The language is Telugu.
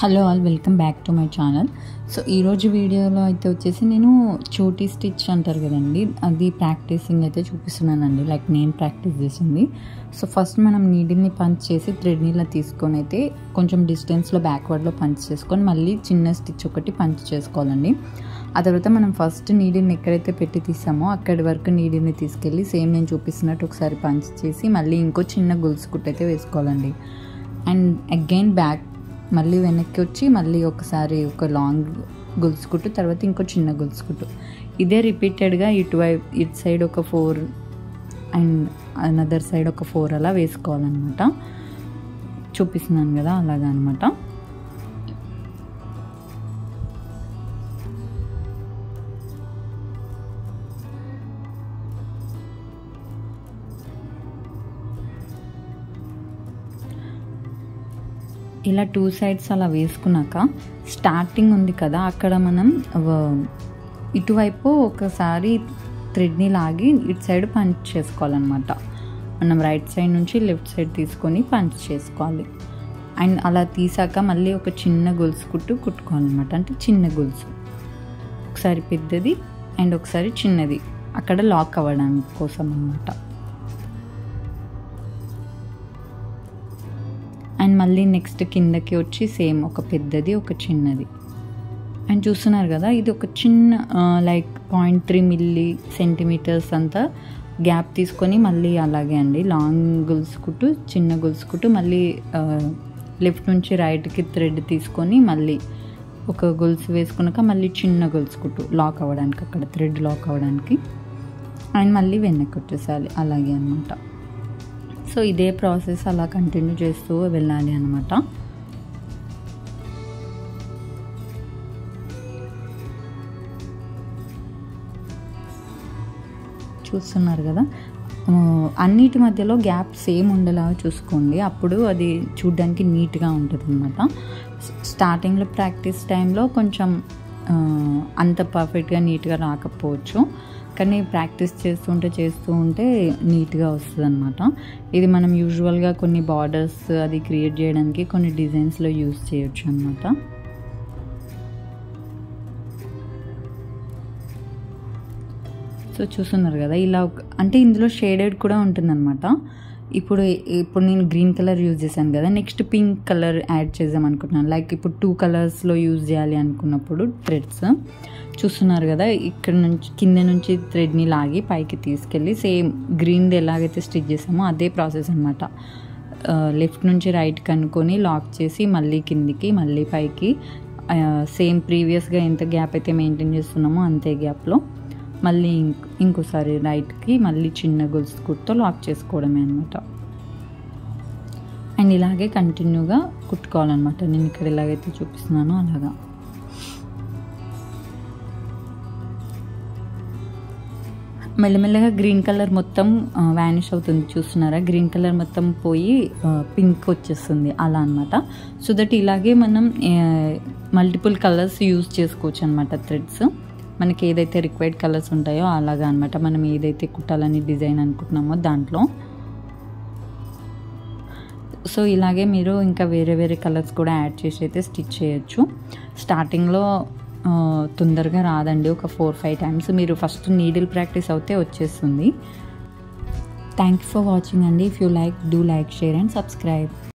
Hello all, welcome back to my channel. So ఈరోజు వీడియోలో అయితే వచ్చేసి నేను చోటీ స్టిచ్ అంటారు కదండి, అది ప్రాక్టీసింగ్ అయితే చూపిస్తున్నానండి. లైక్ నేను ప్రాక్టీస్ చేసింది. సో ఫస్ట్ మనం నీడిల్ని పంచ్ చేసి థ్రెడ్ని ఇలా తీసుకొని అయితే కొంచెం డిస్టెన్స్లో బ్యాక్వర్డ్లో పంచ్ చేసుకొని మళ్ళీ చిన్న స్టిచ్ ఒకటి పంచ్ చేసుకోవాలండి. ఆ తర్వాత మనం ఫస్ట్ నీడిల్ని ఎక్కడైతే పెట్టి తీసామో అక్కడి వరకు నీడిల్ని తీసుకెళ్ళి సేమ్ నేను చూపిస్తున్నట్టు ఒకసారి పంచ్ చేసి మళ్ళీ ఇంకో చిన్న గొలుసు కుట్టు అయితే వేసుకోవాలండి. అండ్ అగైన్ బ్యాక్ మళ్ళీ వెనక్కి వచ్చి మళ్ళీ ఒకసారి ఒక లాంగ్ గొలుసు కుట్టు, తర్వాత ఇంకో చిన్న గొలుసు కుట్టు. ఇదే రిపీటెడ్గా ఇటు సైడ్ ఒక 4 అండ్ అనదర్ సైడ్ ఒక 4 అలా వేసుకోవాలన్నమాట. చూపిస్తున్నాను కదా, అలాగా అనమాట. ఇలా 2 సైడ్స్ అలా వేసుకున్నాక స్టార్టింగ్ ఉంది కదా, అక్కడ మనం ఇటువైపు ఒకసారి థ్రెడ్ని లాగి ఇటు సైడ్ పంచ్ చేసుకోవాలన్నమాట. మనం రైట్ సైడ్ నుంచి లెఫ్ట్ సైడ్ తీసుకొని పంచ్ చేసుకోవాలి. అండ్ అలా తీసాక మళ్ళీ ఒక చిన్న గొలుసు కుట్టుకోవాలన్నమాట. అంటే చిన్న గొలుసు, ఒకసారి పెద్దది అండ్ ఒకసారి చిన్నది, అక్కడ లాక్ అవ్వడానికి కోసం అన్నమాట. అండ్ మళ్ళీ నెక్స్ట్ కిందకి వచ్చి సేమ్ ఒక పెద్దది ఒక చిన్నది. అండ్ చూస్తున్నారు కదా, ఇది ఒక చిన్న లైక్ 0.3 మిల్లీ సెంటీమీటర్స్ అంతా గ్యాప్ తీసుకొని మళ్ళీ అలాగే అండి లాంగ్ గొలుసు కుట్టు, చిన్న గొలుసు కుట్టు, మళ్ళీ లెఫ్ట్ నుంచి రైట్కి థ్రెడ్ తీసుకొని మళ్ళీ ఒక గొలుసు వేసుకున్నాక మళ్ళీ చిన్న గొలుసు కుట్టు లాక్ అవ్వడానికి, అక్కడ థ్రెడ్ లాక్ అవ్వడానికి. అండ్ మళ్ళీ వెనక్కి వచ్చేసాలి, అలాగే అనమాట. సో ఇదే ప్రాసెస్ అలా కంటిన్యూ చేస్తూ వెళ్ళాలి అనమాట. చూస్తున్నారు కదా, అన్నిటి మధ్యలో గ్యాప్ సేమ్ ఉండేలా చూసుకోండి, అప్పుడు అది చూడ్డానికి నీట్గా ఉంటుంది అనమాట. స్టార్టింగ్లో ప్రాక్టీస్ టైంలో కొంచెం అంత పర్ఫెక్ట్గా నీట్గా రాకపోవచ్చు, కానీ ప్రాక్టీస్ చేస్తూ ఉంటే నీట్గా వస్తుంది అనమాట. ఇది మనం యూజువల్గా కొన్ని బార్డర్స్ అది క్రియేట్ చేయడానికి కొన్ని డిజైన్స్లో యూజ్ చేయొచ్చు అనమాట. సో చూస్తున్నారు కదా, ఇలా అంటే ఇందులో షేడెడ్ కూడా ఉంటుందన్నమాట. ఇప్పుడు నేను గ్రీన్ కలర్ యూజ్ చేశాను కదా, నెక్స్ట్ పింక్ కలర్ యాడ్ చేద్దాం అనుకుంటున్నాను. లైక్ ఇప్పుడు 2 కలర్స్లో యూజ్ చేయాలి అనుకున్నప్పుడు థ్రెడ్స్ చూస్తున్నారు కదా, ఇక్కడ నుంచి కింద నుంచి థ్రెడ్ని లాగి పైకి తీసుకెళ్ళి సేమ్ గ్రీన్ది ఎలాగైతే స్టిచ్ చేసామో అదే ప్రాసెస్ అనమాట. లెఫ్ట్ నుంచి రైట్ కనుక్కొని లాక్ చేసి మళ్ళీ కిందికి మళ్ళీ పైకి సేమ్ ప్రీవియస్గా ఎంత గ్యాప్ అయితే మెయింటైన్ చేస్తున్నామో అంతే గ్యాప్లో మళ్ళీ ఇంకోసారి రైట్కి మళ్ళీ చిన్న గొలుసు కుట్టుతో లాక్ చేసుకోవడమే అనమాట. అండ్ ఇలాగే కంటిన్యూగా కుట్టుకోవాలన్నమాట. నేను ఇక్కడ ఎలాగైతే చూపిస్తున్నానో అలాగా. మెల్లమెల్లగా గ్రీన్ కలర్ మొత్తం వ్యానిష్ అవుతుంది, చూస్తున్నారా? గ్రీన్ కలర్ మొత్తం పోయి పింక్ వచ్చేస్తుంది, అలా అనమాట. సో దట్ ఇలాగే మనం మల్టిపుల్ కలర్స్ యూజ్ చేసుకోవచ్చు అనమాట. థ్రెడ్స్ మనకి ఏదైతే రిక్వైర్డ్ కలర్స్ ఉంటాయో అలాగా అనమాట. మనం ఏదైతే కుట్టాలని డిజైన్ అనుకుంటున్నామో దాంట్లో. సో ఇలాగే మీరు ఇంకా వేరే వేరే కలర్స్ కూడా యాడ్ చేసి అయితే స్టిచ్ చేయొచ్చు. స్టార్టింగ్లో తొందరగా రాదండి, ఒక 4-5 టైమ్స్ మీరు ఫస్ట్ నీడిల్ ప్రాక్టీస్ అవుతే వచ్చేస్తుంది. థ్యాంక్ యూ ఫర్ వాచింగ్ అండి. If you like, do like, share and subscribe.